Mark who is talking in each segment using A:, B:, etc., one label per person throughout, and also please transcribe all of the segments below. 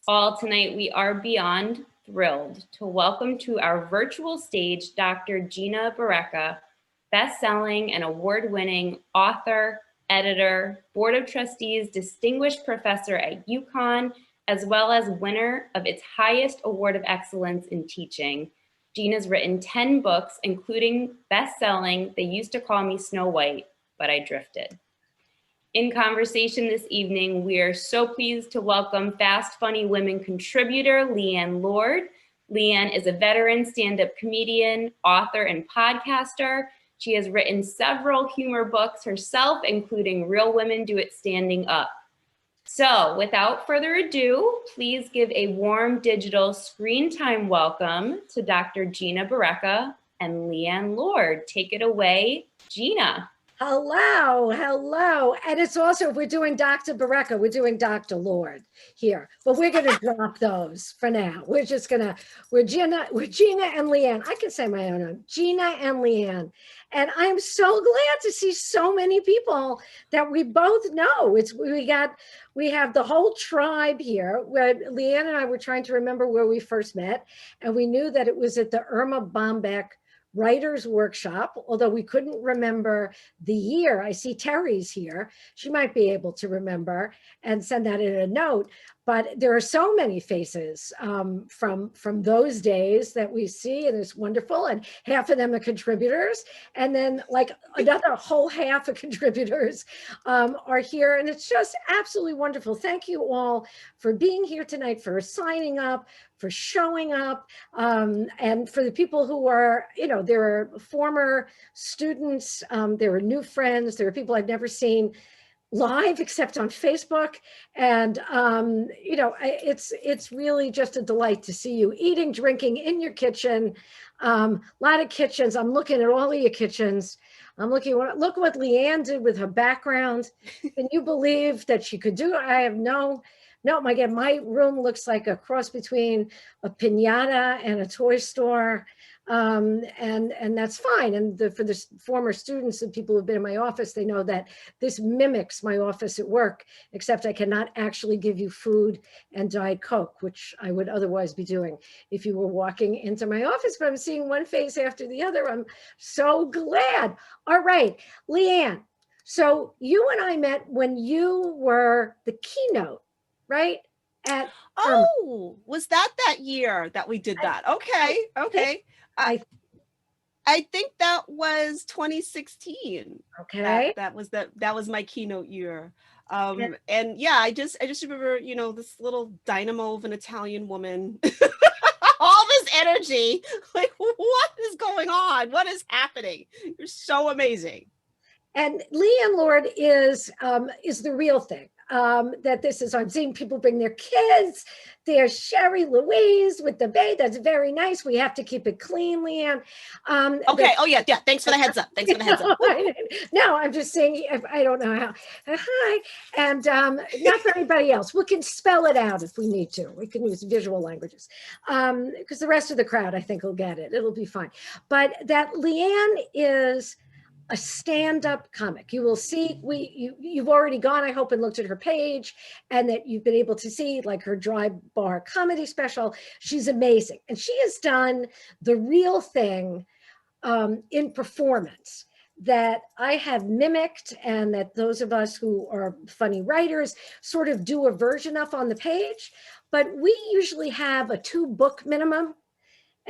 A: all tonight, we are beyond thrilled to welcome to our virtual stage Dr. Gina Barreca, best-selling and award-winning author, editor, Board of Trustees Distinguished Professor at UConn, as well as winner of its highest award of excellence in teaching. Gina's written 10 books, including best-selling They Used to Call Me Snow White, But I Drifted. In conversation this evening, we are so pleased to welcome Fast Funny Women contributor Leighann Lord. Leighann is a veteran stand-up comedian, author, and podcaster. She has written several humor books herself, including Real Women Do It Standing Up. So without further ado, please give a warm digital screen time welcome to Dr. Gina Barreca and Leighann Lord. Take it away, Gina.
B: Hello. And it's also, we're doing Dr. Barreca, we're doing Dr. Lord here, but we're going to drop those for now. We're Gina and Leighann. I can say my own name, Gina and Leighann. And I'm so glad to see so many people that we both know. We have the whole tribe here. Where Leighann and I were trying to remember where we first met, and we knew that it was at the Irma Bombeck Writers Workshop, although we couldn't remember the year. I see Terry's here. She might be able to remember and send that in a note. But there are so many faces from those days that we see, and it's wonderful. And half of them are contributors, and then like another whole half of contributors are here, and it's just absolutely wonderful. Thank you all for being here tonight, for signing up, for showing up, and for the people who are, there are former students, there are new friends, there are people I've never seen live except on Facebook. And, it's really just a delight to see you eating, drinking in your kitchen. A lot of kitchens. I'm looking at all of your kitchens. Look what Leighann did with her background. Can you believe that she could do it? I have no, my room looks like a cross between a piñata and a toy store. And that's fine. And for the former students and people who've been in my office, they know that this mimics my office at work, except I cannot actually give you food and Diet Coke, which I would otherwise be doing if you were walking into my office. But I'm seeing one face after the other. I'm so glad. All right, Leighann. So you and I met when you were the keynote, right?
C: Was that year that we did that? Okay. I think that was 2016.
B: Okay.
C: That was my keynote year. And yeah, I just remember, this little dynamo of an Italian woman, all this energy, like, what is going on? What is happening? You're so amazing.
B: And Leighann Lord is the real thing. That this is, I'm seeing people bring their kids. There's Sherry Louise with the babe. That's very nice. We have to keep it clean, Leighann.
C: Okay. Yeah. Thanks for the heads up.
B: No, I'm just saying, I don't know how. Hi. And not for anybody else. We can spell it out if we need to. We can use visual languages. Because the rest of the crowd, I think, will get it. It'll be fine. But that Leighann is a stand-up comic. You will see, you've already gone, I hope, and looked at her page, and that you've been able to see like her dry bar comedy special. She's amazing. And she has done the real thing in performance that I have mimicked, and that those of us who are funny writers sort of do a version of on the page. But we usually have a 2-book minimum.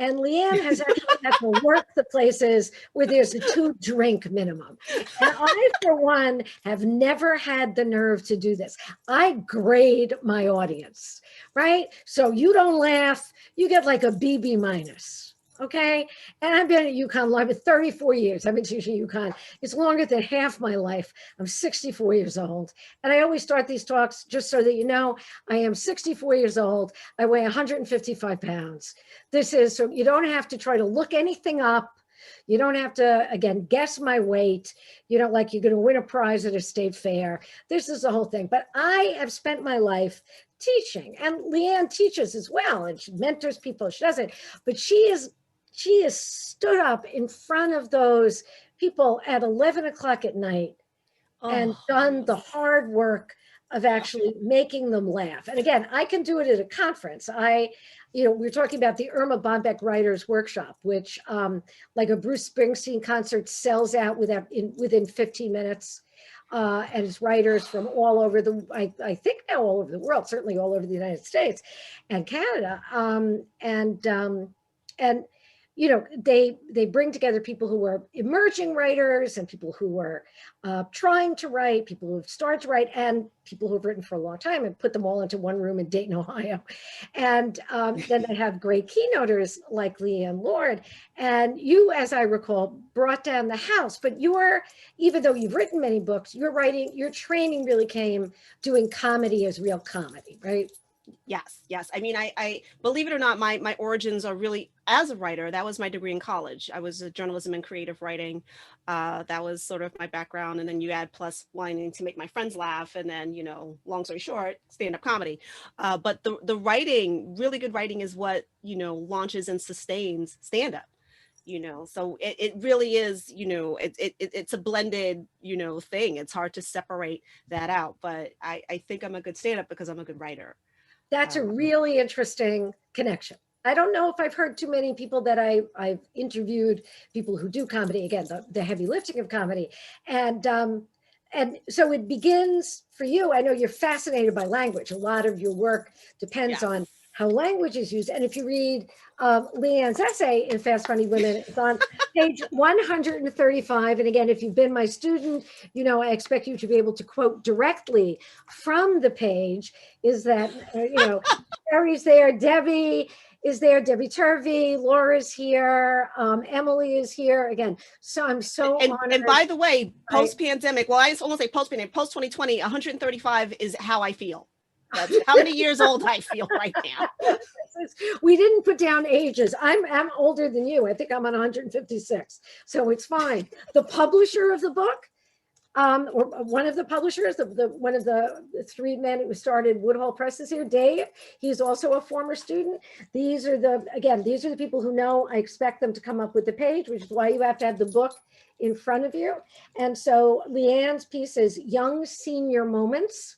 B: And Leighann has actually had to work the places where there's a 2-drink minimum. And I, for one, have never had the nerve to do this. I grade my audience, right? So you don't laugh, you get like a BB minus. Okay. And I've been at UConn Live for 34 years. I've been teaching UConn. It's longer than half my life. I'm 64 years old. And I always start these talks just so that you know, I am 64 years old. I weigh 155 pounds. This is, so you don't have to try to look anything up. You don't have to, again, guess my weight. You don't like you're going to win a prize at a state fair. This is the whole thing. But I have spent my life teaching, and Leighann teaches as well, and she mentors people. She doesn't, but she has stood up in front of those people at 11 o'clock at night and done the hard work of actually making them laugh. And again, I can do it at a conference. We're talking about the Irma Bombeck Writers Workshop, which like a Bruce Springsteen concert sells out within 15 minutes. And it's writers from all over I think now all over the world, certainly all over the United States and Canada. They bring together people who are emerging writers and people who are trying to write, people who have started to write, and people who have written for a long time, and put them all into one room in Dayton, Ohio. And then they have great keynoters like Leighann Lord. And you, as I recall, brought down the house. But even though you've written many books, your training really came doing comedy as real comedy, right?
C: Yes. I mean, I believe it or not, my origins are really as a writer. That was my degree in college. I was a journalism and creative writing. That was sort of my background. And then you add plus wanting to make my friends laugh. And then, long story short, stand-up comedy. But the writing, really good writing is what, launches and sustains stand-up. So it really is, it's a blended, thing. It's hard to separate that out. But I think I'm a good stand-up because I'm a good writer.
B: That's a really interesting connection. I don't know if I've heard too many people that I've interviewed, people who do comedy, again, the heavy lifting of comedy. And so it begins for you. I know you're fascinated by language. A lot of your work depends on how language is used. And if you read Leighann's essay in Fast Funny Women, it's on page 135. And again, if you've been my student, I expect you to be able to quote directly from the page. Is that, Terry's there, Debbie is there, Debbie Turvey, Laura's here, Emily is here again. So I'm so honored.
C: And by the way, post-pandemic, well, I almost say post-pandemic, post-2020, 135 is how I feel. That's how many years old I feel right now.
B: We didn't put down ages. I'm older than you. I think I'm on 156. So it's fine. The publisher of the book, or one of the publishers, one of the three men who started Woodhall Press is here, Dave. He's also a former student. These are the people who know I expect them to come up with the page, which is why you have to have the book in front of you. And so Leighann's piece is Young Senior Moments.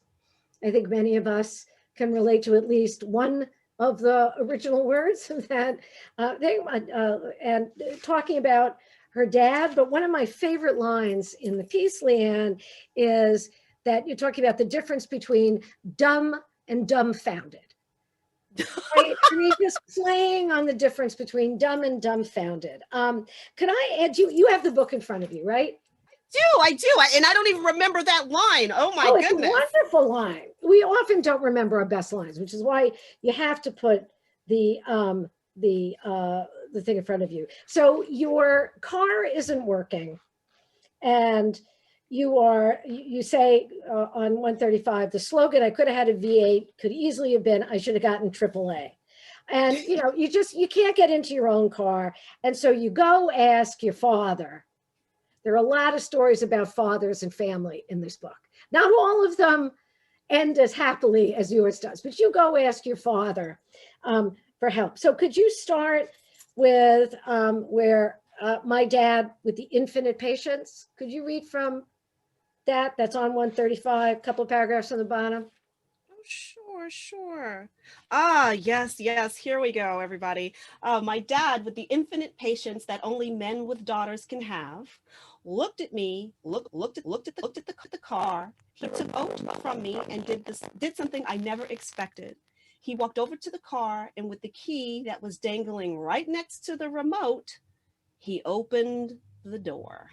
B: I think many of us can relate to at least one of the original words of that and talking about her dad. But one of my favorite lines in the piece, Leighann, is that you're talking about the difference between dumb and dumbfounded. Right? And you're just playing on the difference between dumb and dumbfounded. Can I add you have the book in front of you, right?
C: I do. And I don't even remember that line. Oh my goodness.
B: It's a wonderful line. We often don't remember our best lines, which is why you have to put the thing in front of you. So your car isn't working and you say on 135, the slogan, I could have had a V8, could easily have been, I should have gotten AAA. And you can't get into your own car. And so you go ask your father. There are a lot of stories about fathers and family in this book. Not all of them end as happily as yours does, but you go ask your father for help. So could you start with where my dad with the infinite patience? Could you read from that? That's on 135, a couple of paragraphs on the bottom.
C: Sure. Yes. Here we go, everybody. My dad, with the infinite patience that only men with daughters can have, looked at me, looked at the car. He took oath from me and did something I never expected. He walked over to the car and with the key that was dangling right next to the remote, he opened the door.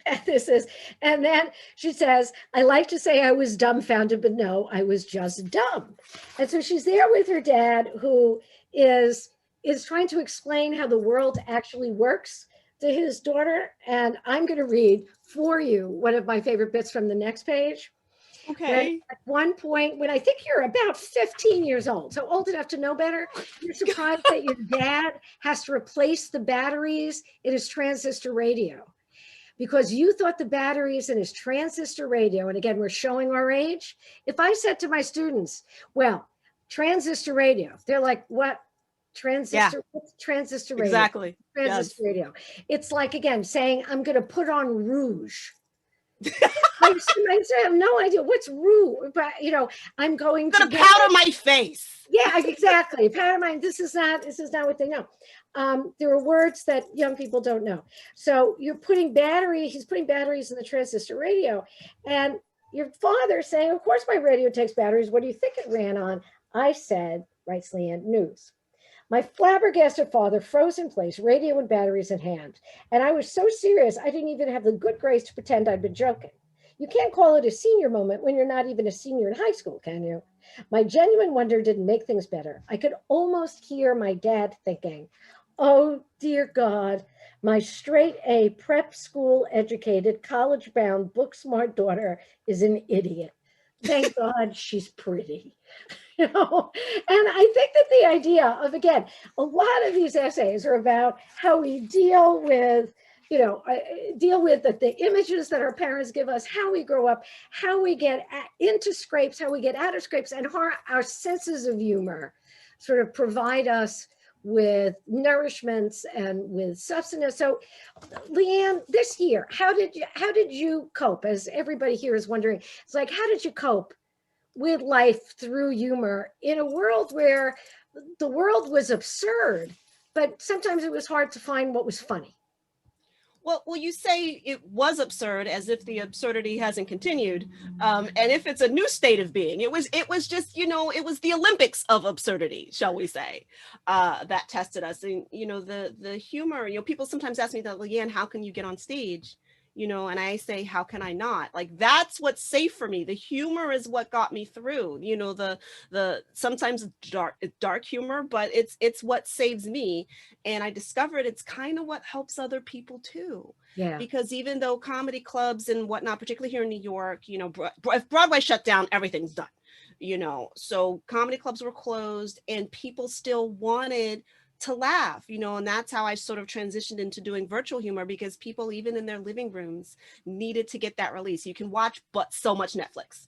B: And then she says, I like to say I was dumbfounded, but no, I was just dumb. And so she's there with her dad, who is trying to explain how the world actually works to his daughter. And I'm going to read for you one of my favorite bits from the next page.
C: Okay.
B: At one point, when I think you're about 15 years old, so old enough to know better, you're surprised that your dad has to replace the batteries in his transistor radio. Because you thought the batteries in his transistor radio, and again, we're showing our age. If I said to my students, well, transistor radio, they're like, what? Transistor, what's transistor radio?
C: Exactly.
B: Transistor radio. It's like, again, saying, I'm going to put on rouge. I have no idea what's rude, but I'm going
C: I'm
B: to
C: gonna powder my face.
B: Yeah, exactly. Powder mind. This is not what they know. There are words that young people don't know. So he's putting batteries in the transistor radio, and your father saying, of course my radio takes batteries. What do you think it ran on? I said, writes Leighann, news. My flabbergasted father froze in place, radio and batteries in hand. And I was so serious, I didn't even have the good grace to pretend I'd been joking. You can't call it a senior moment when you're not even a senior in high school, can you? My genuine wonder didn't make things better. I could almost hear my dad thinking, oh, dear God, my straight A prep school educated, college bound, book smart daughter is an idiot. Thank God she's pretty. And I think that the idea of, again, a lot of these essays are about how we deal with the images that our parents give us, how we grow up, how we get into scrapes, how we get out of scrapes, and how our senses of humor sort of provide us with nourishments and with substance. So, Leighann, this year, how did you cope? As everybody here is wondering, it's like, how did you cope with life through humor in a world where the world was absurd, but sometimes it was hard to find what was funny?
C: Well, you say it was absurd as if the absurdity hasn't continued. And if it's a new state of being, it was just, it was the Olympics of absurdity, shall we say, that tested us. And, the humor, people sometimes ask me that, Leighann, how can you get on stage? And I say, how can I not? Like, that's what's safe for me. The humor is what got me through, the sometimes dark humor, but it's what saves me. And I discovered it's kind of what helps other people too.
B: Yeah.
C: Because even though comedy clubs and whatnot, particularly here in New York, if Broadway shut down, everything's done, so comedy clubs were closed and people still wanted to laugh, and that's how I sort of transitioned into doing virtual humor, because people, even in their living rooms, needed to get that release. You can watch but so much Netflix.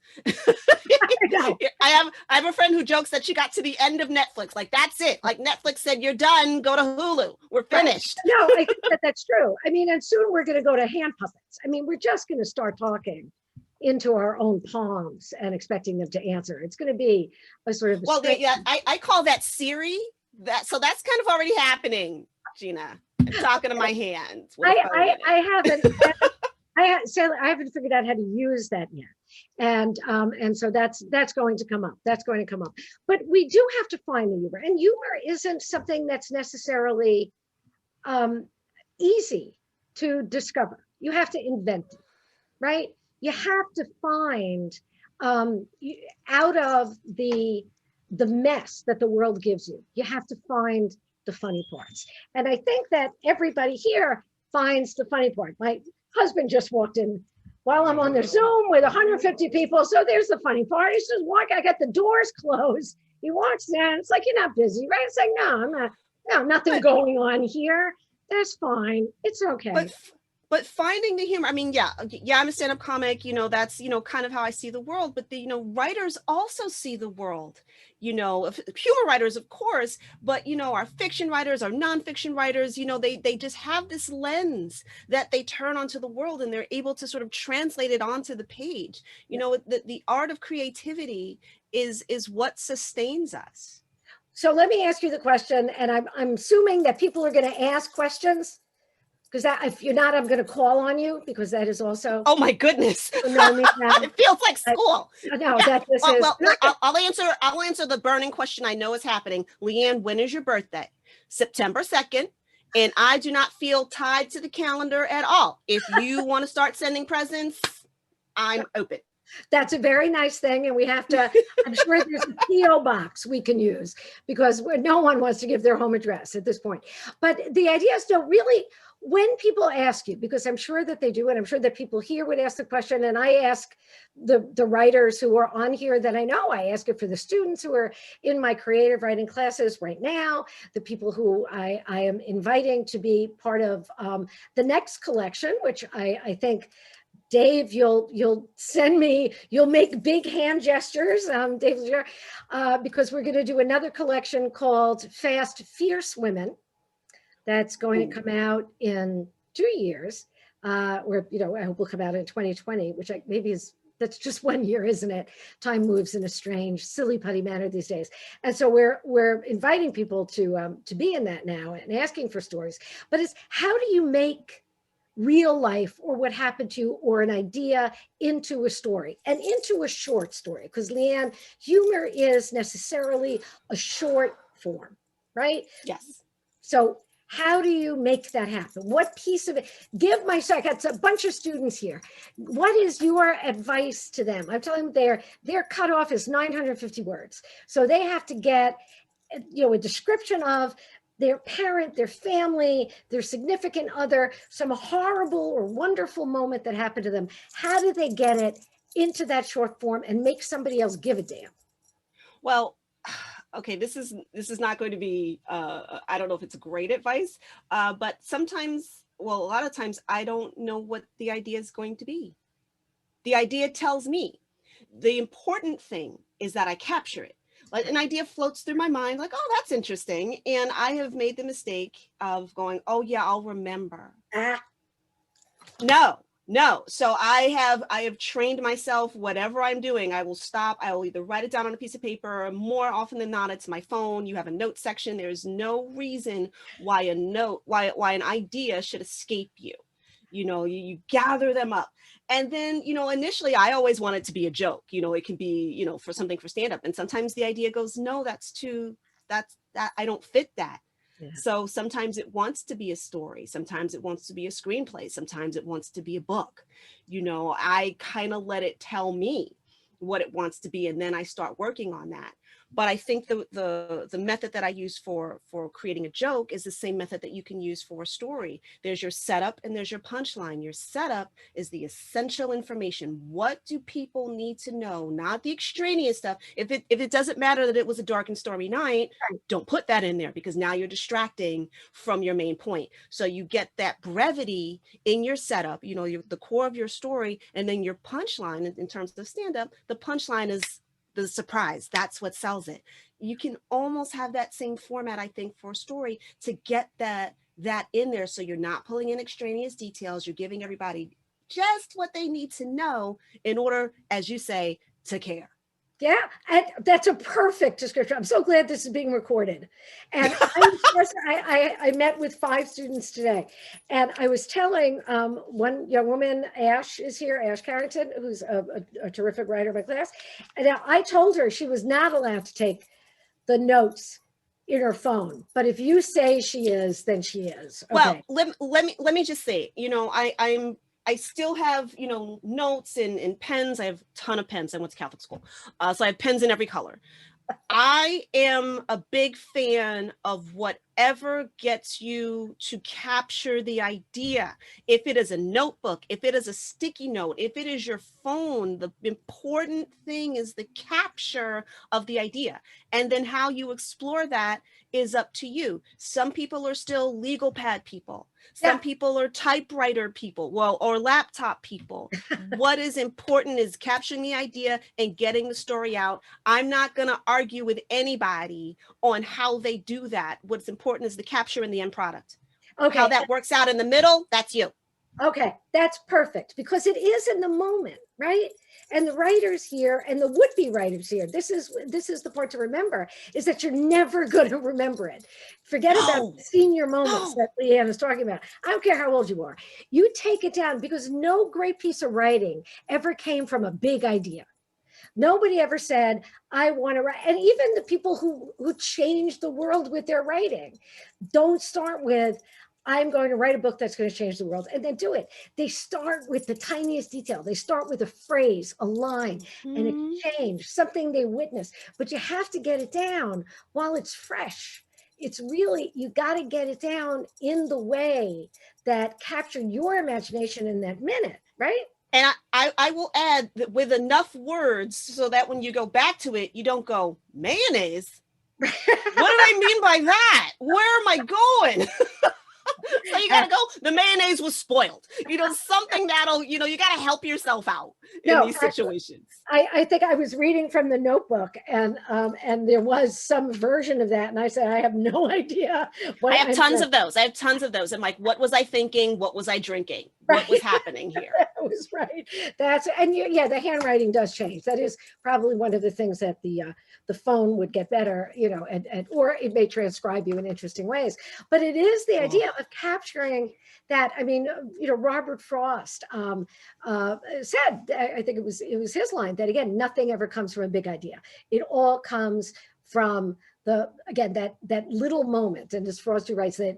C: I have a friend who jokes that she got to the end of Netflix. Like, that's it. Like, Netflix said, you're done. Go to Hulu. We're finished.
B: Right. No, I think that's true. I mean, and soon we're going to go to hand puppets. I mean, we're just going to start talking into our own palms and expecting them to answer. It's going to be a sort of
C: I call that Siri. So that's kind of already happening, Gina. I'm talking to my hands.
B: I haven't figured out how to use that yet, and so that's going to come up. But we do have to find the humor, and humor isn't something that's necessarily easy to discover. You have to invent it, right? You have to find out of the mess that the world gives you. You have to find the funny parts. And I think that everybody here finds the funny part. My husband just walked in while I'm on the Zoom with 150 people. So there's the funny part. He says, "Walk, I got the doors closed." He walks in. It's like, "You're not busy, right?" It's like, "No, I'm not. No, nothing going on here. That's fine. It's okay."
C: But finding the humor, I mean, yeah, I'm a stand-up comic, that's, kind of how I see the world, but writers also see the world, humor writers, of course, but, our fiction writers, our nonfiction writers, they just have this lens that they turn onto the world, and they're able to sort of translate it onto the page. The art of creativity is what sustains us.
B: So let me ask you the question, and I'm assuming that people are going to ask questions. Because if you're not, I'm going to call on you, because that is also.
C: Oh my goodness! It feels like school.
B: No, yeah.
C: I'll answer the burning question I know is happening. Leighann, when is your birthday? September 2nd, and I do not feel tied to the calendar at all. If you want to start sending presents, I'm open.
B: That's a very nice thing, and we have to. I'm sure there's a PO box we can use, because no one wants to give their home address at this point. But the idea is to really. When people ask you, because I'm sure that they do, and I'm sure that people here would ask the question, and I ask the writers who are on here that I know, I ask it for the students who are in my creative writing classes right now, the people who I am inviting to be part of the next collection, which I think, Dave, you'll send me, you'll make big hand gestures, Dave, because we're going to do another collection called Fast, Fierce Women. That's going to come out in 2 years. or, I hope will come out in 2020, which that's just 1 year, isn't it? Time moves in a strange, silly putty manner these days. And so we're inviting people to be in that now and asking for stories. But it's, how do you make real life or what happened to you or an idea into a story and into a short story? Because Leighann, humor is necessarily a short form, right?
C: Yes.
B: So how do you make that happen? What piece of it? I got a bunch of students here. What is your advice to them? I'm telling them their cutoff is 950 words. So they have to get, a description of their parent, their family, their significant other, some horrible or wonderful moment that happened to them. How do they get it into that short form and make somebody else give a damn?
C: Well, okay, this is not going to be, I don't know if it's great advice, but sometimes, well, a lot of times I don't know what the idea is going to be. The idea tells me. The important thing is that I capture it. Like an idea floats through my mind, like, oh, that's interesting. And I have made the mistake of going, oh yeah, I'll remember. No. So I have trained myself, whatever I'm doing, I will stop. I will either write it down on a piece of paper, or more often than not, it's my phone. You have a note section. There's no reason why an idea should escape you. You gather them up. And then, initially I always want it to be a joke. It can be, for something for stand-up. And sometimes the idea goes, no, I don't fit that. Yeah. So sometimes it wants to be a story. Sometimes it wants to be a screenplay. Sometimes it wants to be a book. I kind of let it tell me what it wants to be. And then I start working on that. But I think the method that I use for creating a joke is the same method that you can use for a story. There's your setup and there's your punchline. Your setup is the essential information. What do people need to know? Not the extraneous stuff. If it doesn't matter that it was a dark and stormy night, don't put that in there, because now you're distracting from your main point. So you get that brevity in your setup, the core of your story, and then your punchline in terms of stand-up, the punchline is the surprise. That's what sells it. You can almost have that same format, I think, for a story to get that in there. So you're not pulling in extraneous details. You're giving everybody just what they need to know in order, as you say, to care.
B: Yeah, and that's a perfect description. I'm so glad this is being recorded. And I met with 5 students today, and I was telling one young woman, Ash is here, Ash Carrington, who's a terrific writer of my class. And now I told her she was not allowed to take the notes in her phone, but if you say she is, then she is. Okay.
C: Well, let me just say, I still have, notes and pens. I have a ton of pens. I went to Catholic school. So I have pens in every color. I am a big fan of whatever gets you to capture the idea. If it is a notebook, if it is a sticky note, if it is your phone, the important thing is the capture of the idea. And then how you explore that is up to you. Some people are still legal pad people. Some people are typewriter people, or laptop people. What is important is capturing the idea and getting the story out. I'm not going to argue with anybody on how they do that. What's important is the capture and the end product. Okay. How that works out in the middle, that's you.
B: Okay, that's perfect, because it is in the moment, right? And the writers here and the would-be writers here, this is the part to remember, is that you're never going to remember it. Forget about senior moments that Leighann is talking about. I don't care how old you are. You take it down, because no great piece of writing ever came from a big idea. Nobody ever said, I want to write. And even the people who changed the world with their writing don't start with, I'm going to write a book that's going to change the world, and then do it. They start with the tiniest detail. They start with a phrase, a line, an exchange, something they witness. But you have to get it down while it's fresh. It's really, you got to get it down in the way that captured your imagination in that minute, right?
C: And I will add that with enough words so that when you go back to it, you don't go, mayonnaise? What did I mean by that? Where am I going? So you gotta go, the mayonnaise was spoiled. Something that'll, you gotta help yourself out in these situations.
B: I think I was reading from the notebook, and there was some version of that. And I said, I have no idea.
C: I have tons of those. I'm like, what was I thinking? What was I drinking? what was happening here.
B: That was right. Yeah, the handwriting does change. That is probably one of the things that the phone would get better, and or it may transcribe you in interesting ways. But it is the idea of capturing that. I mean, Robert Frost said, I think it was his line, that again, nothing ever comes from a big idea. It all comes from that little moment. And as Frost writes that,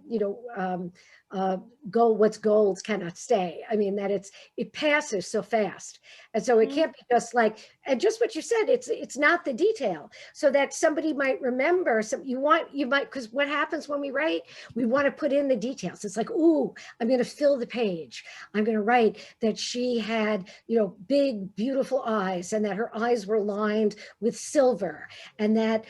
B: what's gold cannot stay. I mean, that it passes so fast. And so it can't be just like, and just what you said, it's not the detail, so that somebody might remember because what happens when we write, we want to put in the details. It's like, ooh, I'm going to fill the page. I'm going to write that she had, big, beautiful eyes, and that her eyes were lined with silver, and that,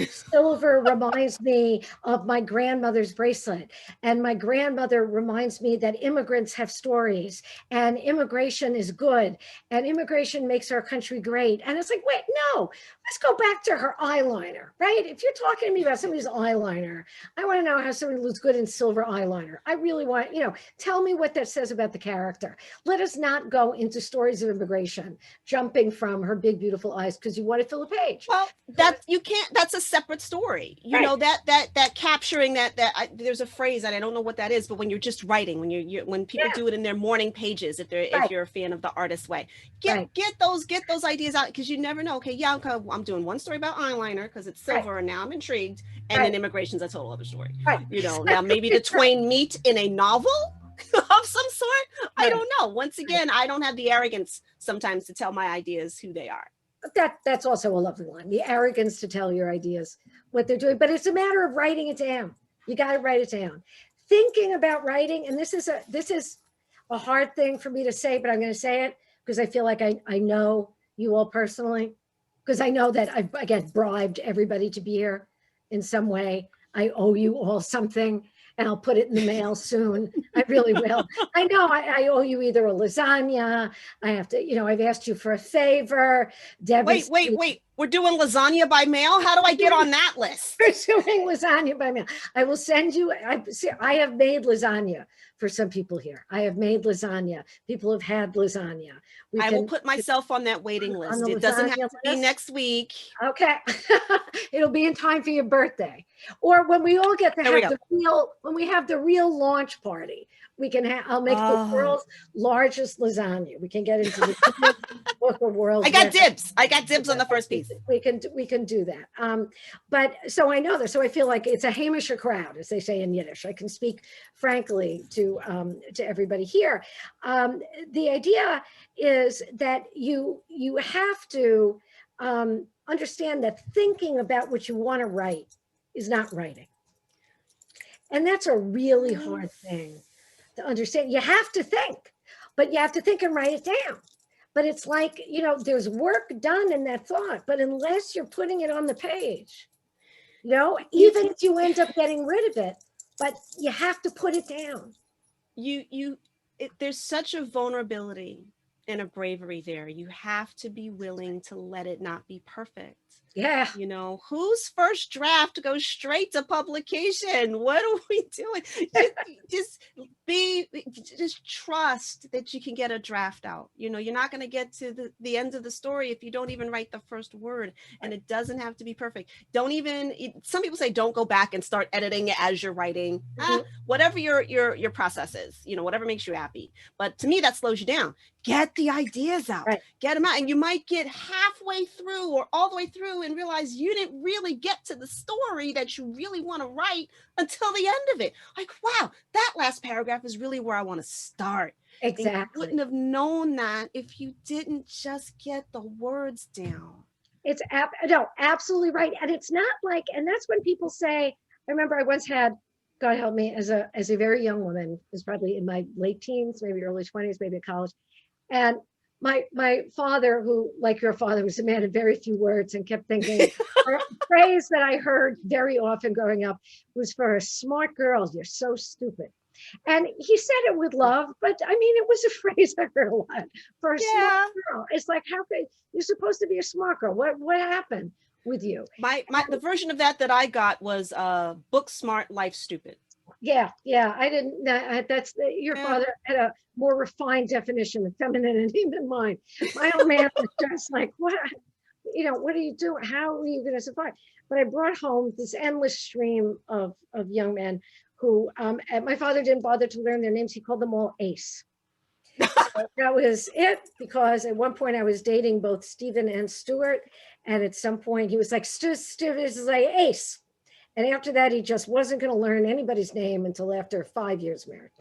B: silver reminds me of my grandmother's bracelet, and my grandmother reminds me that immigrants have stories, and immigration is good, and immigration makes our country great. And it's like, wait, no, let's go back to her eyeliner, right? If you're talking to me about somebody's eyeliner, I want to know how somebody looks good in silver eyeliner. I really want, tell me what that says about the character. Let us not go into stories of immigration, jumping from her big, beautiful eyes, because you want to fill a page.
C: Well, that's a separate story. That capturing there's a phrase that I don't know what that is, but when you're just writing, when people do it in their morning pages, if you're a fan of the artist way, get those ideas out, because you never know. Okay, yeah, I'm doing one story about eyeliner because it's silver, and now I'm intrigued, and then immigration's a total other story. Now maybe the twain meet in a novel of some sort. I don't know. Once again, I don't have the arrogance sometimes to tell my ideas who they are.
B: That's also a lovely line, the arrogance to tell your ideas what they're doing. But it's a matter of writing it down. You got to write it down. Thinking about writing, and this is a hard thing for me to say, but I'm going to say it because I feel like I know you all personally, because I know that I've, again, bribed everybody to be here in some way. I owe you all something, and I'll put it in the mail soon. I really will. I know I owe you either a lasagna. I have to, I've asked you for a favor.
C: Wait. We're doing lasagna by mail? How do I get on that list?
B: We're doing lasagna by mail. I will send you, I have made lasagna for some people here. I have made lasagna. People have had lasagna.
C: I will put myself on that waiting list. It doesn't have to be next week.
B: Okay. It'll be in time for your birthday. Or when we all get to have when we have the real launch party, I'll make the world's largest lasagna. We can get into the book of world.
C: I got dibs. I got dibs on the first piece.
B: We can do that. But so I know this. So I feel like it's a Hamisher crowd, as they say in Yiddish. I can speak frankly to everybody here. The idea is that you have to understand that thinking about what you want to write is not writing. And that's a really hard thing to understand. You have to think, but you have to think and write it down. But it's like, there's work done in that thought, but unless you're putting it on the page, even if you end up getting rid of it, but you have to put it down.
C: There's such a vulnerability and a bravery there. You have to be willing to let it not be perfect.
B: Yeah.
C: Whose first draft goes straight to publication? What are we doing? Just trust that you can get a draft out. You're not going to get to the end of the story if you don't even write the first word, and it doesn't have to be perfect. Some people say don't go back and start editing as you're writing. Whatever your process is, whatever makes you happy. But to me, that slows you down. Get the ideas out, get them out. And you might get halfway through or all the way through and realize you didn't really get to the story that you really want to write until the end of it. Like, wow, that last paragraph is really where I want to start.
B: Exactly.
C: And you wouldn't have known that if you didn't just get the words down.
B: It's absolutely right. And it's not like, and that's when people say, I remember I once had, God help me, as a very young woman, was probably in my late teens, maybe early 20s, maybe at college. And my father, who, like your father, was a man of very few words and kept thinking, a phrase that I heard very often growing up was, for a smart girl, you're so stupid. And he said it with love, but I mean, it was a phrase I heard a lot. For a smart girl, it's like, how could you're supposed to be a smart girl? What happened with you?
C: The version of that I got was book smart, life stupid.
B: Yeah, yeah. I didn't. That's your
C: Yeah.
B: father had a more refined definition of femininity than mine. My old man was just like, what? What are you doing? How are you going to survive? But I brought home this endless stream of young men who, and my father didn't bother to learn their names. He called them all Ace. So that was it, because at one point I was dating both Stephen and Stuart, and at some point he was like, Stuart is like Ace. And after that, he just wasn't going to learn anybody's name until after 5 years married.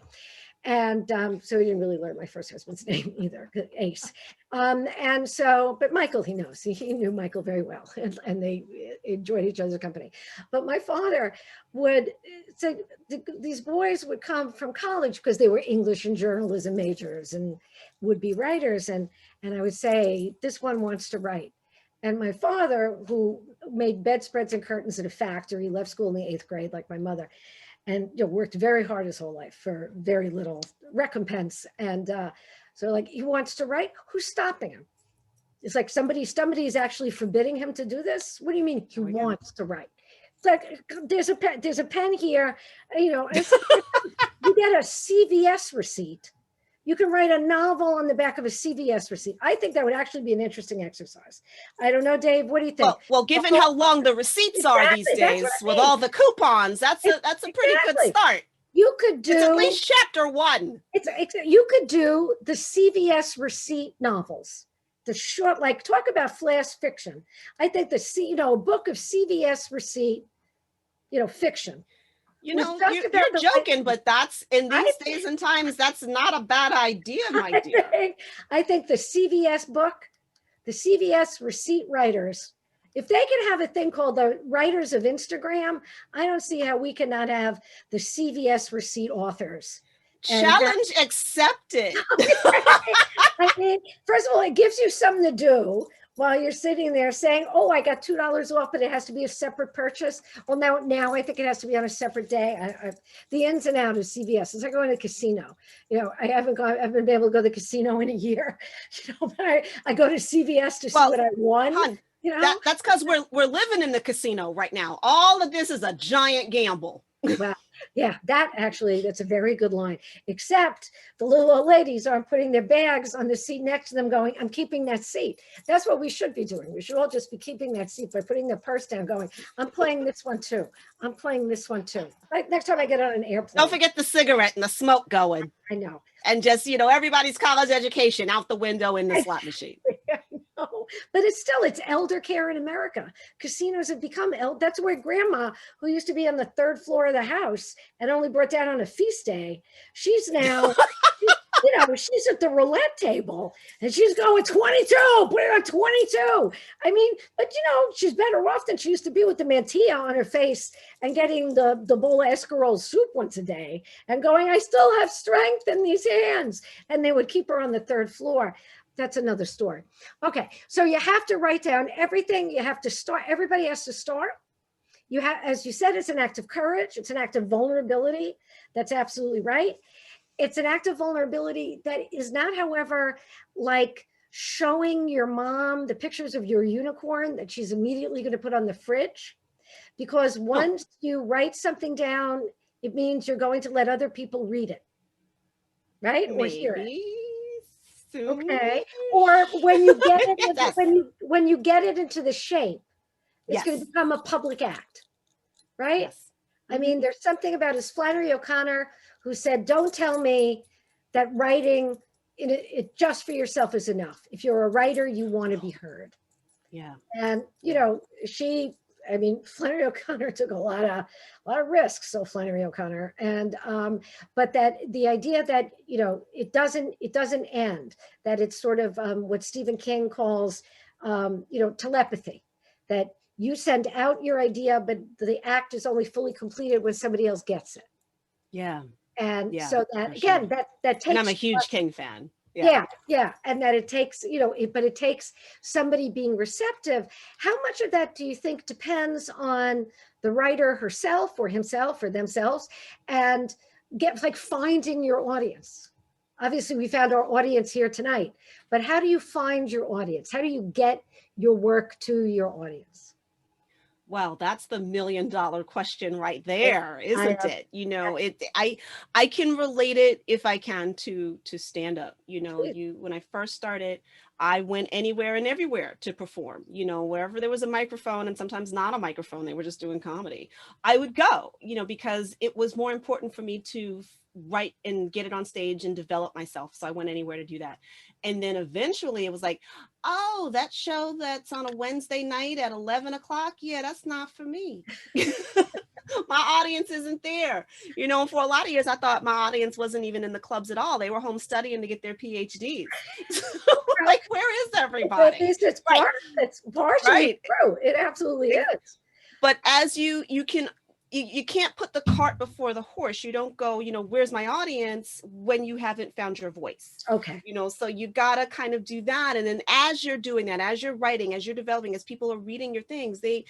B: And so he didn't really learn my first husband's name either, Ace. And so, but Michael, he knows. He knew Michael very well, and they enjoyed each other's company. But my father would say, these boys would come from college because they were English and journalism majors and would be writers. And I would say, this one wants to write. And my father, who made bedspreads and curtains at a factory, left school in the 8th grade, like my mother, and worked very hard his whole life for very little recompense. And so like, he wants to write, who's stopping him? It's like somebody's actually forbidding him to do this. What do you mean he wants to write? It's like, there's a pen here, it's like, you get a CVS receipt. You can write a novel on the back of a CVS receipt. I think that would actually be an interesting exercise. I don't know, Dave, what do you think?
C: Well, given how long the receipts are these days with all the coupons, that's a pretty good start.
B: You could do,
C: it's at least chapter 1.
B: You could do the CVS receipt novels, the short, like, talk about flash fiction. I think a book of CVS receipt, fiction.
C: You're joking, but that's, in these days and times, that's not a bad idea, my dear.
B: I think the CVS book, the CVS receipt writers, if they can have a thing called the writers of Instagram, I don't see how we cannot have the CVS receipt authors.
C: Challenge accepted.
B: I mean, first of all, it gives you something to do while you're sitting there saying, oh, I got $2 off, but it has to be a separate purchase. Well, now I think it has to be on a separate day. The ins and outs of CVS. It's like going to the casino. I haven't been able to go to the casino in a year. But I go to CVS to see what I won.
C: Hun, that's because we're living in the casino right now. All of this is a giant gamble.
B: Well, yeah, that's a very good line. Except the little old ladies aren't putting their bags on the seat next to them going, I'm keeping that seat. That's what we should be doing. We should all just be keeping that seat by putting their purse down going, I'm playing this one too. I'm playing this one too. Like, next time I get on an airplane.
C: Don't forget the cigarette and the smoke going.
B: I know.
C: And just, everybody's college education out the window in the slot machine.
B: But it's elder care in America. Casinos have become that's where grandma, who used to be on the 3rd floor of the house and only brought down on a feast day, she's now she's at the roulette table and she's going 22, put it on 22. I mean, but she's better off than she used to be with the mantilla on her face and getting the bowl of escarole soup once a day and going, I still have strength in these hands. And they would keep her on the 3rd floor. That's another story. Okay, so you have to write down everything. You have to start. Everybody has to start. You have, as you said, it's an act of courage. It's an act of vulnerability. That's absolutely right. It's an act of vulnerability that is not, however, like showing your mom the pictures of your unicorn that she's immediately going to put on the fridge. Because once you write something down, it means you're going to let other people read it, right?
C: Maybe.
B: Or hear it. Okay. Or when you get it, when you get it into the shape, it's going to become a public act, right?
C: Yes.
B: I mean, there's something about his Flannery O'Connor who said, don't tell me that writing it just for yourself is enough. If you're a writer, you want to be heard.
C: Yeah.
B: And, Flannery O'Connor took a lot of risks. So Flannery O'Connor, and but that the idea that it doesn't end. That it's sort of what Stephen King calls telepathy. That you send out your idea, but the act is only fully completed when somebody else gets it.
C: Yeah.
B: And so that again, that takes.
C: And I'm a huge King fan.
B: Yeah. And that it takes, but it takes somebody being receptive. How much of that do you think depends on the writer herself or himself or themselves and finding your audience? Obviously, we found our audience here tonight, but how do you find your audience? How do you get your work to your audience?
C: Well, that's the $1 million question right there, isn't it? You know, I can relate it if I can to stand up. You know, when I first started, I went anywhere and everywhere to perform, you know, wherever there was a microphone, and sometimes not a microphone, they were just doing comedy. I would go, you know, because it was more important for me to write and get it on stage and develop myself. So I went anywhere to do that. And then eventually it was like, oh, that show that's on a Wednesday night at 11 o'clock. Yeah, that's not for me. My audience isn't there. You know, for a lot of years, I thought my audience wasn't even in the clubs at all. They were home studying to get their PhDs. Like, where is everybody?
B: At least it's partially true. It absolutely is.
C: But as you can't put the cart before the horse. You don't go, you know, where's my audience when you haven't found your voice.
B: Okay.
C: You know, so you gotta kind of do that. And then as you're doing that, as you're writing, as you're developing, as people are reading your things, they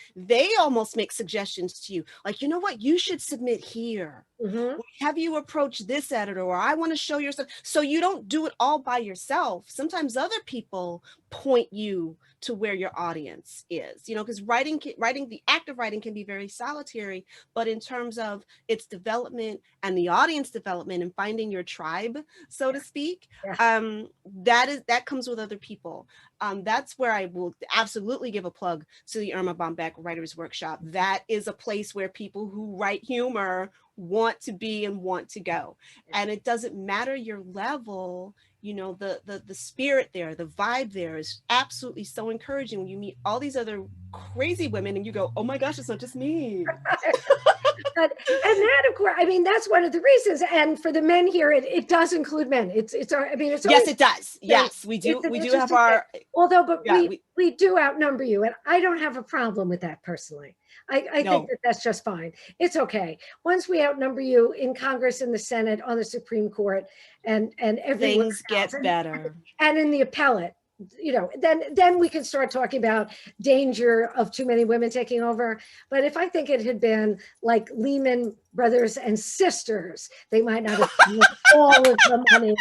C: almost make suggestions to you. Like, you know what, you should submit here.
B: Mm-hmm.
C: Have you approach this editor, or I want to show your stuff. So you don't do it all by yourself. Sometimes other people point you to where your audience is, you know, because writing, the act of writing can be very solitary, but in terms of its development and the audience development and finding your tribe, so to speak, that comes with other people. That's where I will absolutely give a plug to the Irma Bombeck Writers Workshop. That is a place where people who write humor want to be and want to go. And it doesn't matter your level, you know, the spirit there, the vibe there is absolutely so encouraging when you meet all these other crazy women and you go, oh my gosh, it's not just me.
B: And that, of course, I mean, that's one of the reasons. And for the men here, it does include men. It's I mean, it's
C: yes, it does. Yes, we do have our.
B: Although, but yeah, we do outnumber you, and I don't have a problem with that personally. I think that's just fine. It's okay. Once we outnumber you in Congress, in the Senate, on the Supreme Court, and everywhere,
C: things get better.
B: And in the appellate, you know, then we can start talking about danger of too many women taking over. But if I think it had been like Lehman Brothers and Sisters, they might not have all of the money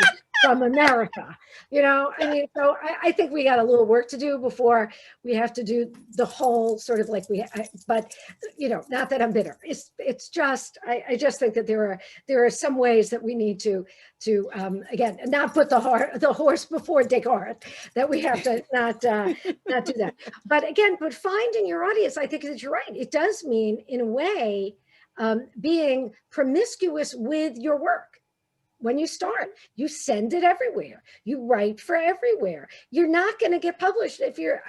B: from America, you know. I mean, so I think we got a little work to do before we have to do the whole sort of like but you know, not that I'm bitter. It's just I just think that there are some ways that we need to again, not put the horse before Descartes, that we have to not do that. But again, but finding your audience, I think that you're right. It does mean, in a way, being promiscuous with your work. When you start, you send it everywhere. You write for everywhere. You're not going to get published if you're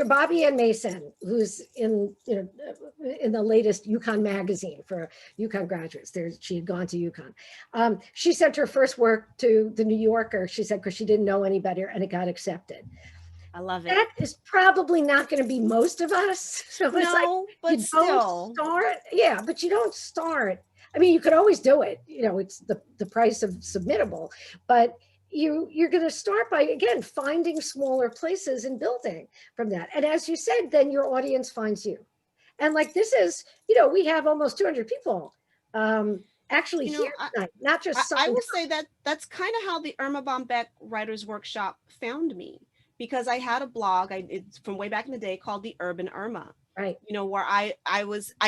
B: Bobby Ann Mason, who's in the latest UConn magazine for UConn graduates. She had gone to UConn. She sent her first work to the New Yorker. She said, because she didn't know any better, and it got accepted.
C: I love it.
B: That is probably not going to be most of us. So it's
C: but still,
B: but you don't start. I mean, you could always do it. You know, it's the price of submittable, but you're going to start by, again, finding smaller places and building from that. And as you said, then your audience finds you. And like, this is, you know, we have almost 200 people actually here tonight, not just.
C: I will say that's kind of how the Irma Bombeck Writers Workshop found me, because I had a blog it's from way back in the day called the Urban Irma.
B: Right.
C: You know, where I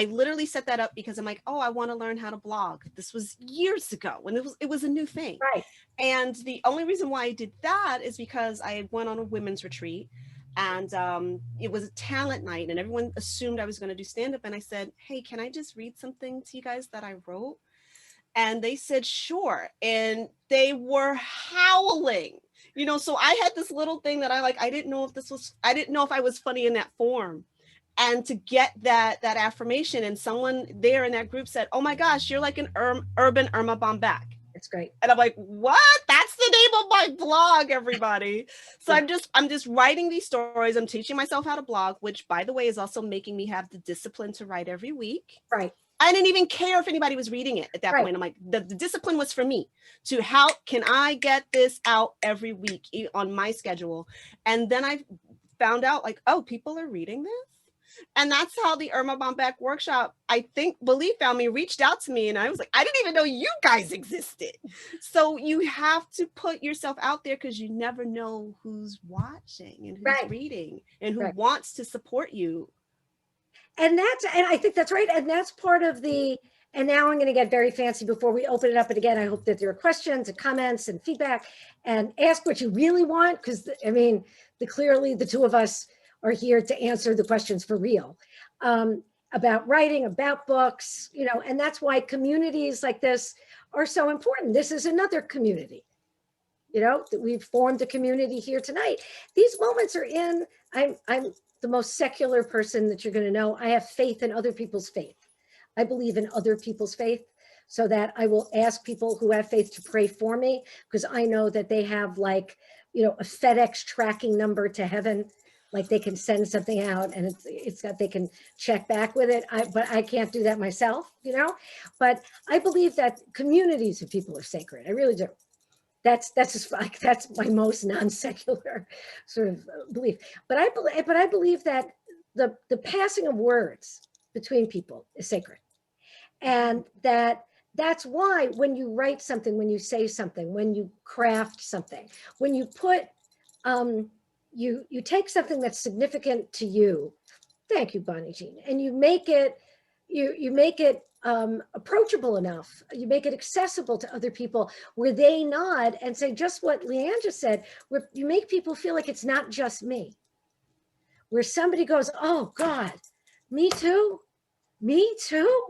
C: literally set that up because I'm like, oh, I want to learn how to blog. This was years ago when it was a new thing.
B: Right.
C: And the only reason why I did that is because I went on a women's retreat, and it was a talent night, and everyone assumed I was going to do stand-up. And I said, hey, can I just read something to you guys that I wrote? And they said, sure. And they were howling. You know, so I had this little thing that I didn't know if I was funny in that form. And to get that affirmation, and someone there in that group said, oh my gosh, you're like an urban Irma Bombeck.
B: It's great.
C: And I'm like, what? That's the name of my blog, everybody. So I'm just writing these stories. I'm teaching myself how to blog, which, by the way, is also making me have the discipline to write every week.
B: Right.
C: I didn't even care if anybody was reading it at that point. I'm like, the discipline was for me to how can I get this out every week on my schedule. And then I found out, like, oh, people are reading this. And that's how the Irma Bombeck Workshop, found me, reached out to me. And I was like, I didn't even know you guys existed. So you have to put yourself out there, because you never know who's watching and who's reading and who wants to support you.
B: And I think that's right. And that's part of and now I'm going to get very fancy before we open it up. And again, I hope that there are questions and comments and feedback, and ask what you really want. Because I mean, clearly the two of us are here to answer the questions for real, about writing, about books, and that's why communities like this are so important. This is another community, that we've formed a community here tonight. These moments are I'm the most secular person that you're going to know. I have faith in other people's faith. I believe in other people's faith, so that I will ask people who have faith to pray for me, because I know that they have a FedEx tracking number to heaven. Like they can send something out and it's got, they can check back with it. But I can't do that myself, but I believe that communities of people are sacred. I really do. That's just like, that's my most non-secular sort of belief. But I believe that the passing of words between people is sacred. And that's why when you write something, when you say something, when you craft something, when you put, you take something that's significant to you. Thank you, Bonnie Jean. And you make it, you make it approachable enough. You make it accessible to other people where they nod and say just what Leighann just said, where you make people feel like it's not just me. Where somebody goes, oh God, me too? Me too?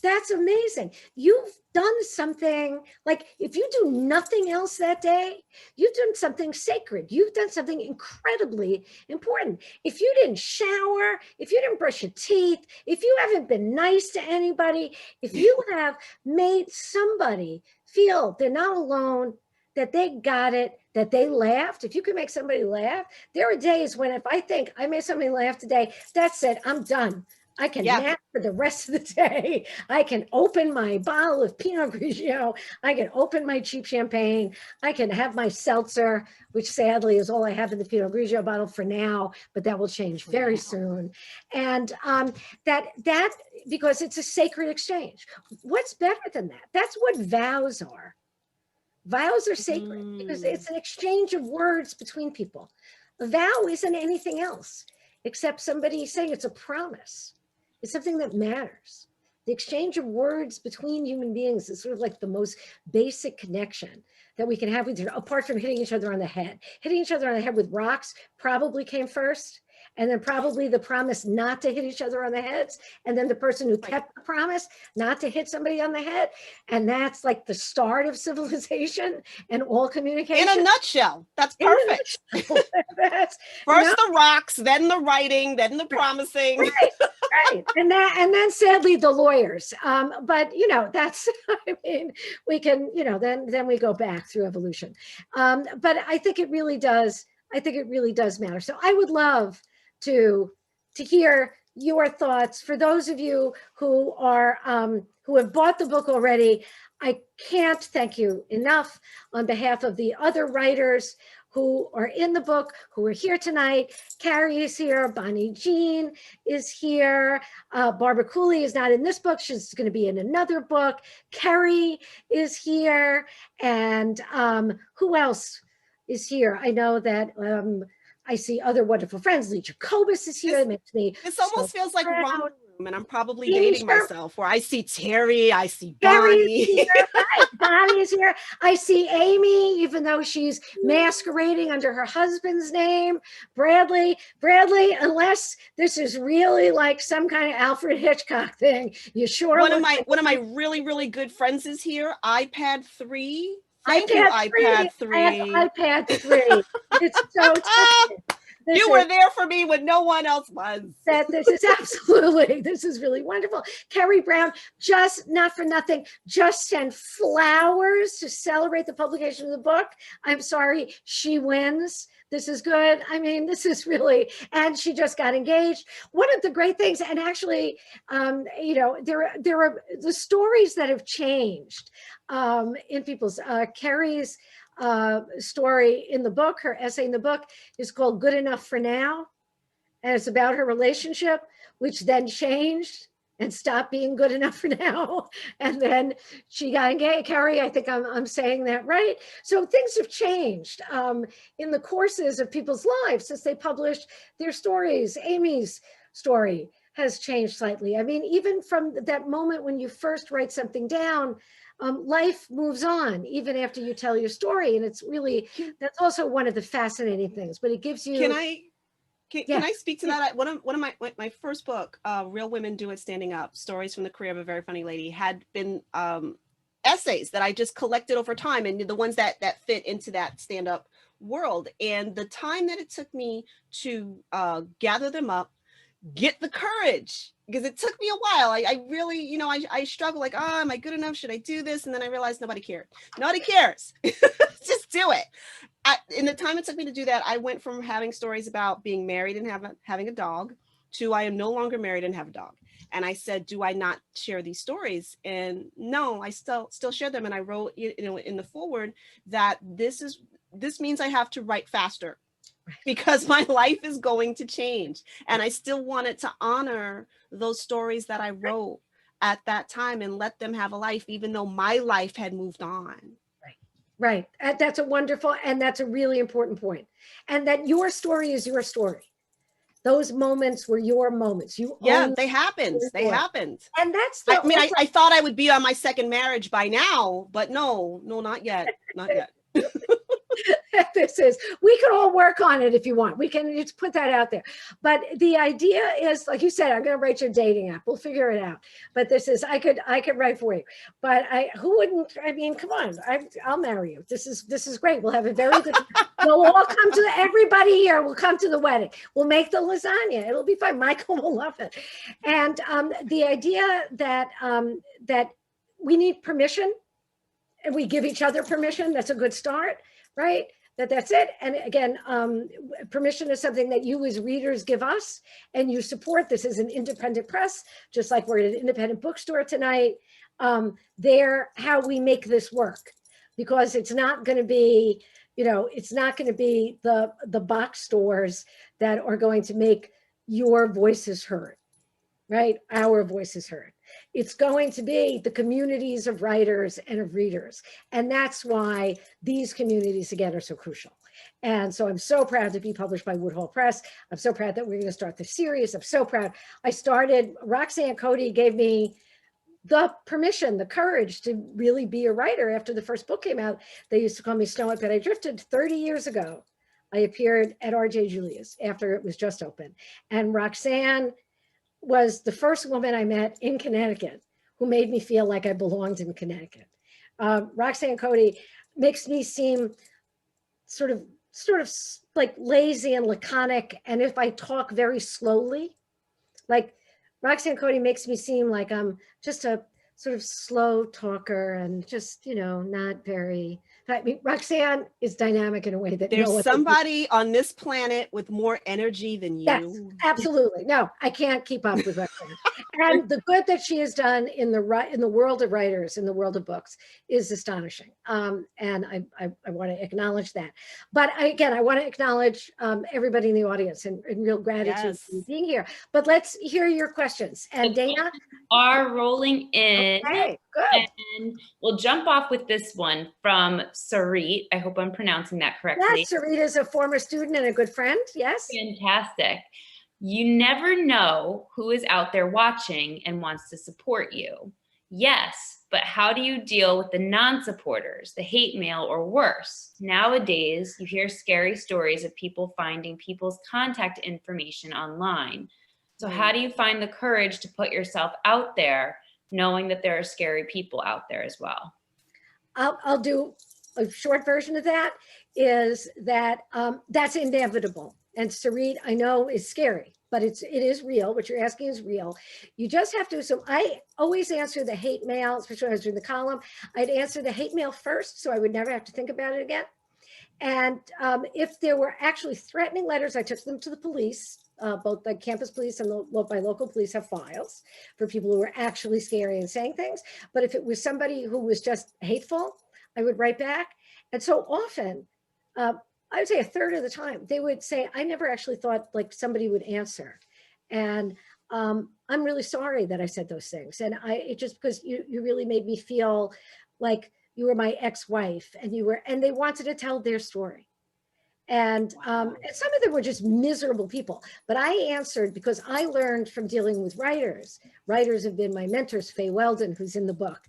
B: That's amazing. You've done something, like if you do nothing else that day, you've done something sacred. You've done something incredibly important. If you didn't shower, if you didn't brush your teeth, if you haven't been nice to anybody, if you have made somebody feel they're not alone, that they got it, that they laughed. If you can make somebody laugh, there are days when if I think I made somebody laugh today, that's it, I'm done. I can nap for the rest of the day. I can open my bottle of Pinot Grigio. I can open my cheap champagne. I can have my seltzer, which sadly is all I have in the Pinot Grigio bottle for now, but that will change very soon. And that because it's a sacred exchange. What's better than that? That's what vows are. Vows are sacred because it's an exchange of words between people. A vow isn't anything else except somebody saying it's a promise. It's something that matters. The exchange of words between human beings is sort of like the most basic connection that we can have with each other, apart from hitting each other on the head. Hitting each other on the head with rocks probably came first, and then probably the promise not to hit each other on the heads, and then the person who kept the promise not to hit somebody on the head. And that's like the start of civilization and all communication.
C: In a nutshell, that's perfect.
B: That's,
C: first the rocks, then the writing, then the promising.
B: Right. And then sadly the lawyers. But that's, I mean, we can, then we go back through evolution. But I think it really does matter. So I would love to hear your thoughts. For those of you who are who have bought the book already, I can't thank you enough on behalf of the other writers who are in the book, who are here tonight. Carrie is here, Bonnie Jean is here, Barbara Cooley is not in this book, she's gonna be in another book. Kerry is here, and who else is here? I know that I see other wonderful friends. Lee Jacobus is here. It makes me
C: this almost feels like
B: proud.
C: Romper Room, and I'm probably dating myself, where I see Terry, I see Bonnie.
B: Bonnie is here. Right. Bonnie is here. I see Amy, even though she's masquerading under her husband's name. Bradley, unless this is really like some kind of Alfred Hitchcock thing, you sure
C: one of my really, really good friends is here. iPad 3. Thank you, iPad 3.
B: iPad 3. It's so touching.
C: You were there for me when no one else was.
B: This is really wonderful. Carrie Brown, just not for nothing, just sent flowers to celebrate the publication of the book. I'm sorry, she wins. This is good. I mean, this is really, and she just got engaged. One of the great things, and actually, there are the stories that have changed in people's, Carrie's story in the book, her essay in the book is called Good Enough for Now. And it's about her relationship, which then changed and stopped being good enough for now. And then she got engaged. Carrie, I think I'm saying that right. So things have changed in the courses of people's lives since they published their stories. Amy's story has changed slightly. I mean, even from that moment when you first write something down, life moves on even after you tell your story. And it's really, that's also one of the fascinating things, but it gives you.
C: Can I speak to that? One of my first book, Real Women Do It Standing Up, Stories from the Career of a Very Funny Lady, had been essays that I just collected over time, and the ones that fit into that stand-up world. And the time that it took me to gather them up, get the courage, because it took me a while. I really, you know, I struggle, like, oh, am I good enough? Should I do this? And then I realized nobody cared. Nobody cares. Just do it. In the time it took me to do that, I went from having stories about being married and having a dog to I am no longer married and have a dog. And I said, do I not share these stories? And no, I still share them. And I wrote, you know, in the foreword that this means I have to write faster, because my life is going to change. And I still wanted to honor those stories that I wrote at that time and let them have a life, even though my life had moved on.
B: Right. That's a wonderful, and that's a really important point. And that your story is your story. Those moments were your moments.
C: They happened. They happened.
B: And that's
C: I thought I would be on my second marriage by now, but no, not yet. Not yet.
B: We could all work on it if you want. We can just put that out there. But the idea is, like you said, I'm going to write your dating app. We'll figure it out. But I could write for you. But who wouldn't? I mean, come on, I'll marry you. This is great. We'll have a very good. We'll all come to everybody here. We'll come to the wedding. We'll make the lasagna. It'll be fine. Michael will love it. And the idea that that we need permission, and we give each other permission. That's a good start. Right? That's it. And again, permission is something that you as readers give us, and you support. This is an independent press, just like we're at an independent bookstore tonight. They're how we make this work, because it's not going to be, you know, it's not going to be the box stores that are going to make your voices heard, right? Our voices heard. It's going to be the communities of writers and of readers. And that's why these communities, again, are so crucial. And so I'm so proud to be published by Woodhall Press. I'm so proud that we're going to start the series. I'm so proud. Roxanne Cody gave me the permission, the courage to really be a writer after the first book came out. They used to call me Snow White, but I drifted 30 years ago. I appeared at R.J. Julia's after it was just open. And Roxanne was the first woman I met in Connecticut who made me feel like I belonged in Connecticut. Roxanne Cody makes me seem sort of like lazy and laconic. And if I talk very slowly, like Roxanne Cody makes me seem like I'm just a sort of slow talker and just, you know, not very, I mean, Roxanne is dynamic in a way that
C: there's somebody on this planet with more energy than you.
B: Yes, absolutely. No, I can't keep up with Roxanne. And the good that she has done in the world of writers, in the world of books, is astonishing. And I want to acknowledge that. But I want to acknowledge everybody in the audience and real gratitude for being here. But let's hear your questions. And Dana?
A: Are rolling in.
B: Okay, good.
A: And we'll jump off with this one from Sarit. I hope I'm pronouncing that correctly.
B: Yes, Sarit is a former student and a good friend. Yes.
A: Fantastic. You never know who is out there watching and wants to support you. Yes, but how do you deal with the non-supporters, the hate mail, or worse? Nowadays, you hear scary stories of people finding people's contact information online. So how do you find the courage to put yourself out there, knowing that there are scary people out there as well?
B: I'll do a short version of that, is that that's inevitable. And Sarit, I know, is scary, but it is real. What you're asking is real. You just have to, so I always answer the hate mail, especially when I was doing the column. I'd answer the hate mail first, so I would never have to think about it again. And if there were actually threatening letters, I took them to the police. Both the campus police and my local police have files for people who are actually scary and saying things. But if it was somebody who was just hateful, I would write back. And so often, I would say a third of the time, they would say, I never actually thought like somebody would answer. And I'm really sorry that I said those things. And it just because you really made me feel like you were my ex-wife and they wanted to tell their story. And some of them were just miserable people. But I answered because I learned from dealing with writers. Writers have been my mentors, Faye Weldon, who's in the book,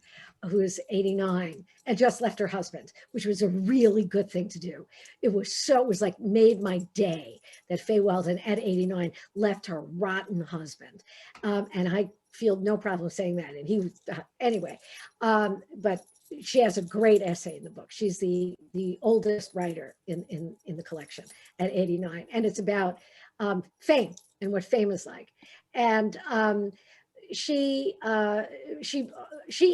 B: who's 89 and just left her husband, which was a really good thing to do. It was like made my day that Faye Weldon at 89 left her rotten husband. And I feel no problem saying that. And he was, anyway, but she has a great essay in the book. She's the oldest writer in the collection at 89. And it's about fame and what fame is like. And she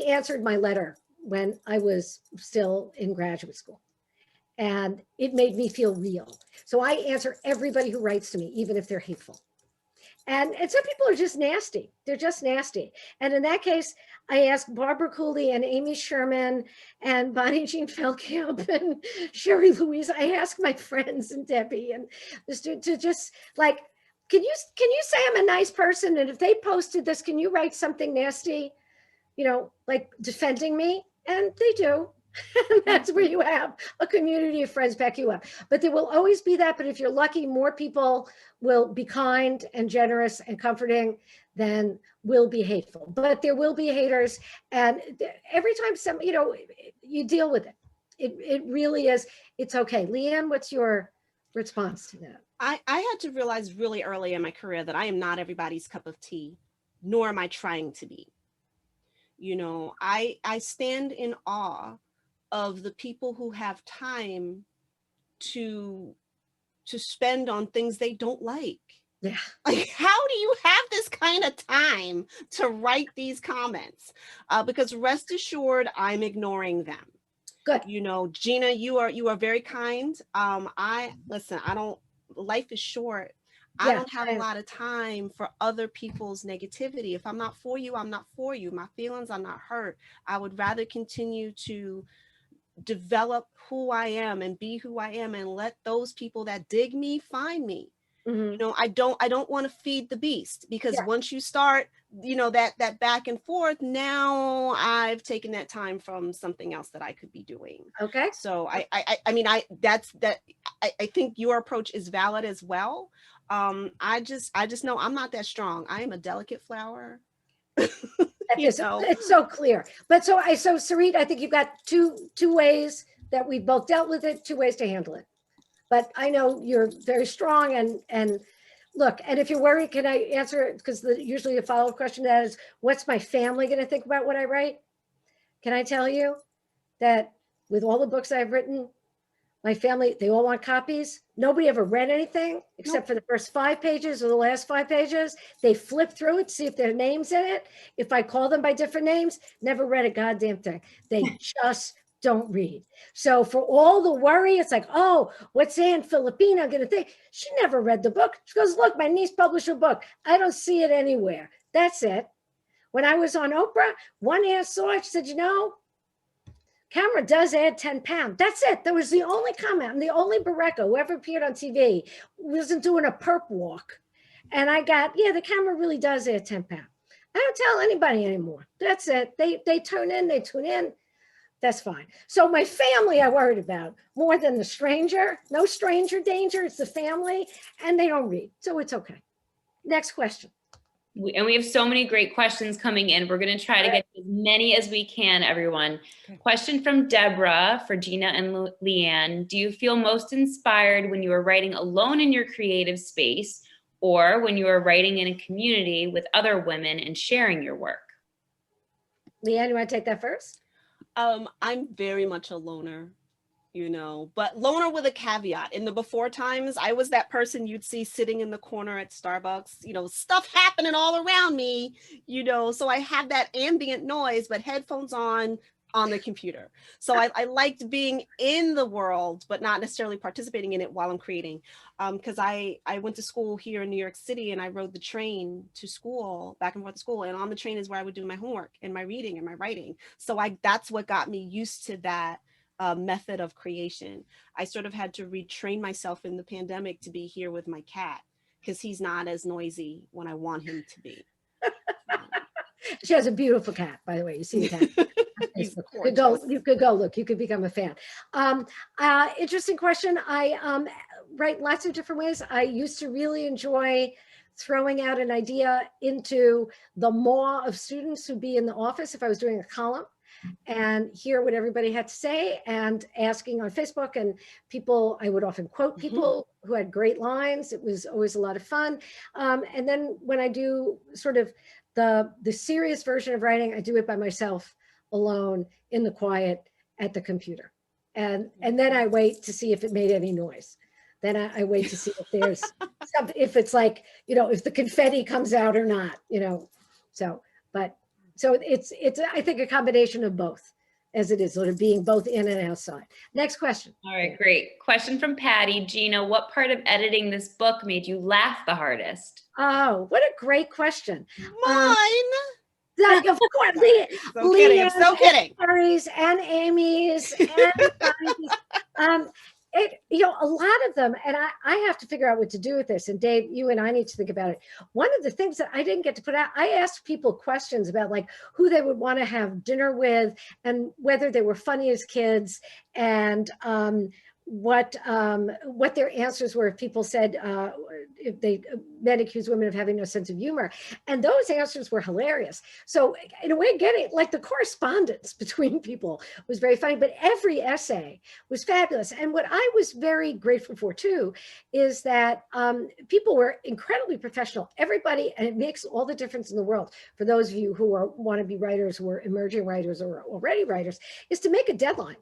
B: answered my letter when I was still in graduate school. And it made me feel real. So I answer everybody who writes to me, even if they're hateful. And some people are just nasty. They're just nasty. And in that case, I asked Barbara Cooley and Amy Sherman and Bonnie Jean Feldkamp and Sherry Louise. I asked my friends and Debbie and to just like, can you say I'm a nice person? And if they posted this, can you write something nasty, you know, like defending me? And they do. That's where you have a community of friends back you up. But there will always be that. But if you're lucky, more people will be kind and generous and comforting than will be hateful. But there will be haters. And every time you deal with it. It really is. It's okay. Leighann, what's your response to that?
C: I had to realize really early in my career that I am not everybody's cup of tea, nor am I trying to be. You know, I stand in awe of the people who have time to spend on things they don't like.
B: Yeah.
C: Like, how do you have this kind of time to write these comments? Because rest assured, I'm ignoring them.
B: Good.
C: You know, Gina, you are very kind. Life is short. I don't have a lot of time for other people's negativity. If I'm not for you, I'm not for you. My feelings are not hurt. I would rather continue to develop who I am and be who I am and let those people that dig me find me. Mm-hmm. You know, I don't want to feed the beast, because once you start, you know, that back and forth, now I've taken that time from something else that I could be doing.
B: Okay.
C: So I think your approach is valid as well. I just know I'm not that strong. I am a delicate flower.
B: It's so clear. But so Sarit, I think you've got two ways that we both dealt with it, two ways to handle it. But I know you're very strong and look, and if you're worried, can I answer it? Because usually the follow-up question to that is, what's my family going to think about what I write? Can I tell you that with all the books I've written, my family, they all want copies. Nobody ever read anything except for the first 5 pages or the last 5 pages. They flip through it, see if their name's in it. If I call them by different names, never read a goddamn thing. They just don't read. So for all the worry, it's like, oh, what's Aunt Filipina going to think? She never read the book. She goes, look, my niece published a book. I don't see it anywhere. That's it. When I was on Oprah, one aunt saw it. She said, you know, camera does add 10 pounds. That's it. That was the only comment. And the only Barreca who ever appeared on TV wasn't doing a perp walk. And I got, the camera really does add 10 pounds. I don't tell anybody anymore. That's it. They tune in, they tune in. That's fine. So my family I worried about more than the stranger. No stranger danger. It's the family. And they don't read. So it's okay. Next question.
A: And we have so many great questions coming in. We're going to try to get as many as we can, everyone. Okay. Question from Deborah for Gina and Leighann. Do you feel most inspired when you are writing alone in your creative space, or when you are writing in a community with other women and sharing your work?
B: Leighann, you want to take that first?
C: I'm very much a loner, you know, but loner with a caveat. In the before times, I was that person you'd see sitting in the corner at Starbucks, you know, stuff happening all around me, you know, so I have that ambient noise, but headphones on the computer. So I liked being in the world, but not necessarily participating in it while I'm creating. Because I went to school here in New York City, and I rode the train to school, back and forth to school. And on the train is where I would do my homework and my reading and my writing. So that's what got me used to that method of creation. I sort of had to retrain myself in the pandemic to be here with my cat, because he's not as noisy when I want him to be.
B: She has a beautiful cat, by the way. You see the cat. You could go look. You could become a fan. Interesting question. write lots of different ways. I used to really enjoy throwing out an idea into the maw of students who'd be in the office if I was doing a column, and hear what everybody had to say, and asking on Facebook, and people, I would often quote people who had great lines. It was always a lot of fun. And then when I do sort of the serious version of writing, I do it by myself, alone, in the quiet, at the computer. And then I wait to see if it made any noise. Then I wait to see if there's something, if it's like, if the confetti comes out or not, so, but so it's I think a combination of both, as it is sort of being both in and outside. Next question.
A: All right, great. Question from Patty. Gina, what part of editing this book made you laugh the hardest?
B: Oh, what a great question.
C: Mine.
B: Of course,
C: I'm so kidding.
B: Harry's and Amy's and a lot of them, and I have to figure out what to do with this. And Dave, you and I need to think about it. One of the things that I didn't get to put out, I asked people questions about like who they would want to have dinner with, and whether they were funny as kids, and what their answers were if people said, if men accuse women of having no sense of humor. And those answers were hilarious. So in a way, getting like the correspondence between people was very funny, but every essay was fabulous. And what I was very grateful for too, is that people were incredibly professional, everybody, and it makes all the difference in the world for those of you who want to be writers, who are emerging writers or already writers, is to make a deadline.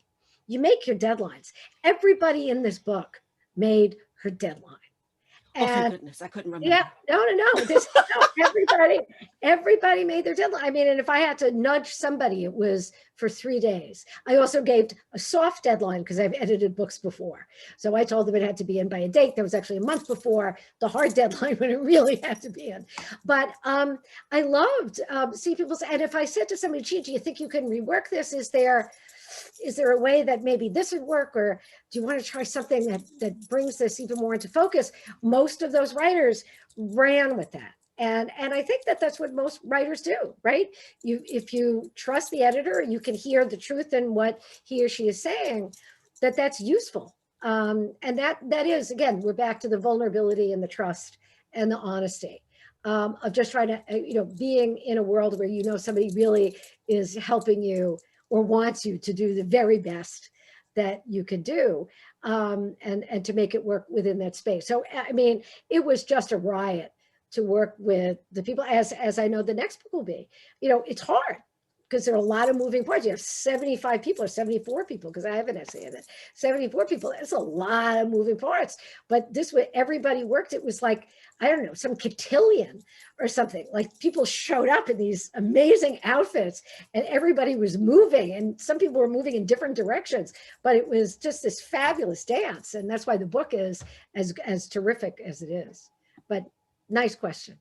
B: You make your deadlines. Everybody in this book made her deadline.
C: Oh, thank goodness, I couldn't remember.
B: Yeah, no. Everybody made their deadline. I mean, and if I had to nudge somebody, it was for 3 days. I also gave a soft deadline because I've edited books before. So I told them it had to be in by a date. That was actually a month before the hard deadline when it really had to be in. But I loved seeing people say, and if I said to somebody, gee, do you think you can rework this? Is there a way that maybe this would work, or do you want to try something that brings this even more into focus? Most of those writers ran with that. And I think that's what most writers do, right? If you trust the editor, you can hear the truth in what he or she is saying, that's useful. And that is, again, we're back to the vulnerability and the trust and the honesty of just trying to, being in a world where, somebody really is helping you or wants you to do the very best that you can do, and to make it work within that space. So, I mean, it was just a riot to work with the people, as I know the next book will be. It's hard because there are a lot of moving parts. You have 75 people or 74 people, because I have an essay in it. 74 people, it's a lot of moving parts. But this way, everybody worked. It was like, I don't know, some cotillion or something. Like people showed up in these amazing outfits and everybody was moving, and some people were moving in different directions, but it was just this fabulous dance. And that's why the book is as terrific as it is. But nice question.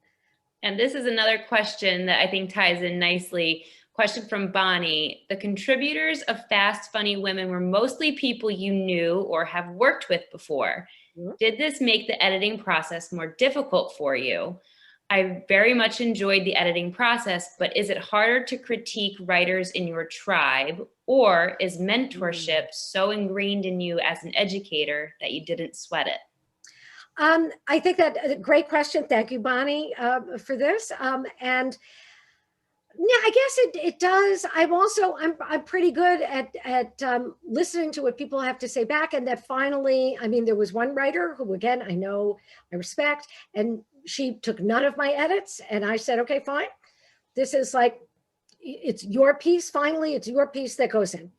A: And this is another question that I think ties in nicely. Question from Bonnie. The contributors of Fast Funny Women were mostly people you knew or have worked with before. Did this make the editing process more difficult for you? I very much enjoyed the editing process, but is it harder to critique writers in your tribe, or is mentorship so ingrained in you as an educator that you didn't sweat it?
B: I think that a great question. Thank you, Bonnie, for this. And yeah, I guess it does. I'm pretty good at listening to what people have to say back. And that finally, I mean, there was one writer who, again, I know, I respect, and she took none of my edits. And I said, okay, fine. This is like, it's your piece. Finally, it's your piece that goes in.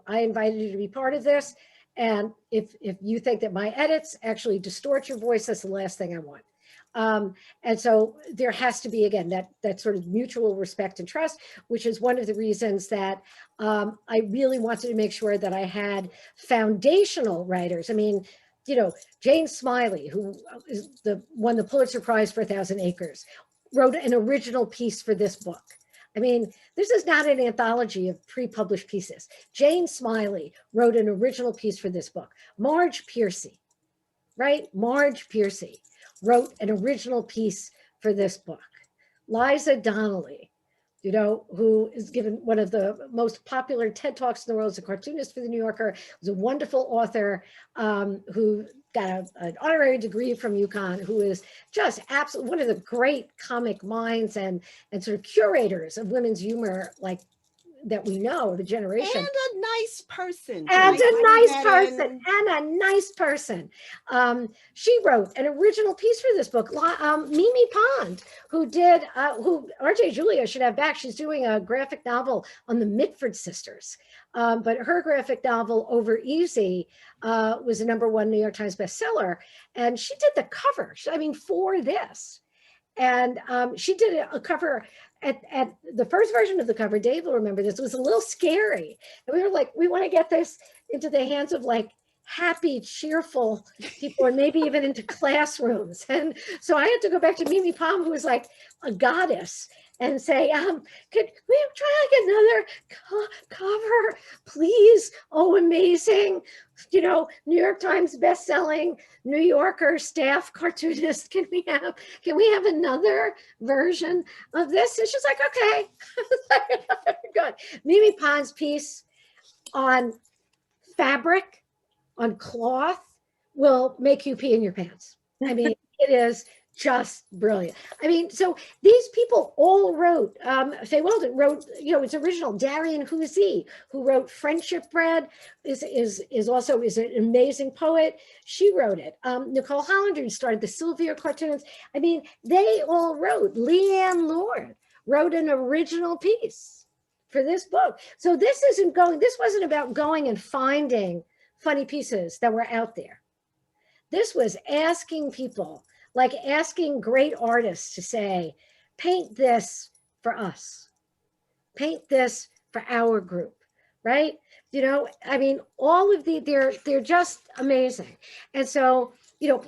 B: I invited you to be part of this. And if you think that my edits actually distort your voice, that's the last thing I want. And so there has to be, again, that sort of mutual respect and trust, which is one of the reasons that I really wanted to make sure that I had foundational writers. I mean, Jane Smiley, who won the Pulitzer Prize for 1,000 Acres, wrote an original piece for this book. I mean, this is not an anthology of pre-published pieces. Jane Smiley wrote an original piece for this book. Marge Piercy, right? Marge Piercy wrote an original piece for this book. Liza Donnelly who is given one of the most popular TED Talks in the world, as a cartoonist for the New Yorker, was a wonderful author who got an honorary degree from UConn, who is just absolutely one of the great comic minds and sort of curators of women's humor, like that we know, the generation.
C: And a nice person.
B: And a nice person. And a nice person. She wrote an original piece for this book. Mimi Pond, who RJ Julia should have back. She's doing a graphic novel on the Mitford sisters. But her graphic novel, Over Easy, was a #1 New York Times bestseller. And she did the cover, for this. And she did a cover at the first version of the cover. Dave will remember this. It was a little scary. And we were like, we want to get this into the hands of like happy, cheerful people, or maybe even into classrooms. And so I had to go back to Mimi Palm, who was like a goddess, and say, could we try like another cover, please? Oh, amazing. New York Times bestselling New Yorker staff cartoonist. Can we have another version of this? And she's like, okay. Good. Mimi Pond's piece on fabric, on cloth, will make you pee in your pants. It is just brilliant. So these people all wrote, Faye Weldon wrote, it's original. Darian Huzi, who wrote Friendship Bread, is an amazing poet. She wrote it. Nicole Hollander, who started the Sylvia cartoons. They all wrote. Leighann Lord wrote an original piece for this book. So this wasn't about going and finding funny pieces that were out there. This was asking people, like asking great artists to say, paint this for us, paint this for our group, right? All of they're just amazing. And so,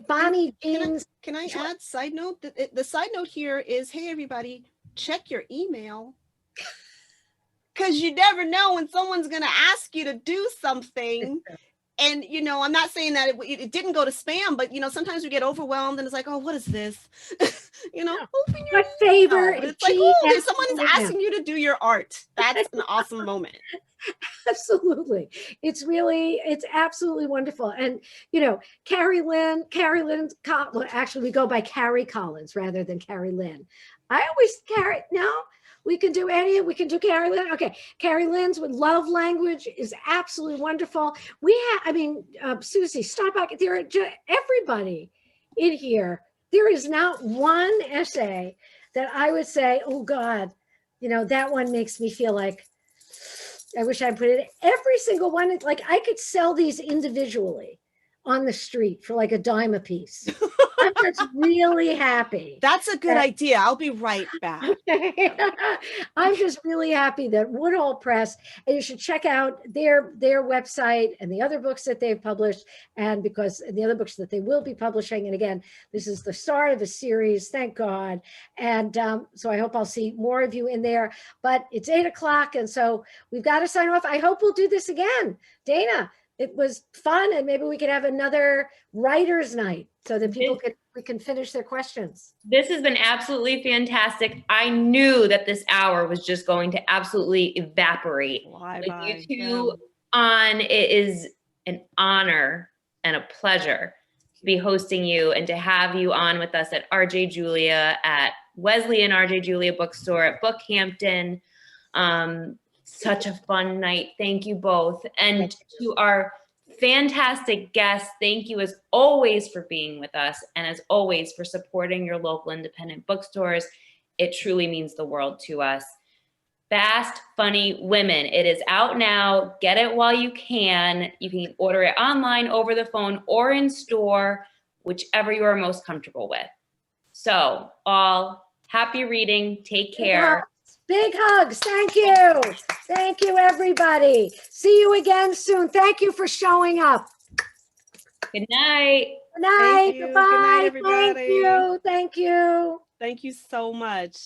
B: Bonnie Jeans.
C: Can I add side note? The side note here is, hey, everybody, check your email. Because you never know when someone's going to ask you to do something. And, I'm not saying that it didn't go to spam, but, sometimes we get overwhelmed and it's like, oh, what is this? Open your
B: favor.
C: It's like, oh, someone is asking you to do your art. That's an awesome moment.
B: Absolutely. It's absolutely wonderful. And, Carrie Lynn, well, actually we go by Carrie Collins rather than Carrie Lynn. We can do Carrie Lynn. Okay. Carrie Lynn's with Love Language is absolutely wonderful. Susie, stop back. There are everybody in here. There is not one essay that I would say, oh God, that one makes me feel like I wish I put it. Every single one, like I could sell these individually on the street for like $10 a piece. I'm just really happy.
C: That's a good idea. I'll be right back.
B: I'm just really happy that Woodhull Press, and you should check out their website and the other books that they've published, and the other books that they will be publishing. And again, this is the start of a series, thank God. And so I hope I'll see more of you in there, but it's 8:00. And so we've got to sign off. I hope we'll do this again. Dana, it was fun, and maybe we could have another writer's night so that we can finish their questions.
A: This has been absolutely fantastic. I knew that this hour was just going to absolutely evaporate. With you two on, it is an honor and a pleasure to be hosting you and to have you on with us at RJ Julia, at Wesley and RJ Julia Bookstore, at BookHampton. Such a fun night. Thank you both. And to our fantastic guests, thank you as always for being with us, and as always for supporting your local independent bookstores. It truly means the world to us. Fast, Funny Women. It is out now. Get it while you can. You can order it online, over the phone, or in store, whichever you are most comfortable with. So, all happy reading. Take care.
B: Big hugs. Thank you. Thank you, everybody. See you again soon. Thank you for showing up.
A: Good night.
B: Good night.
C: Thank you.
B: Goodbye.
C: Good night, everybody.
B: Thank you. Thank you.
C: Thank you so much.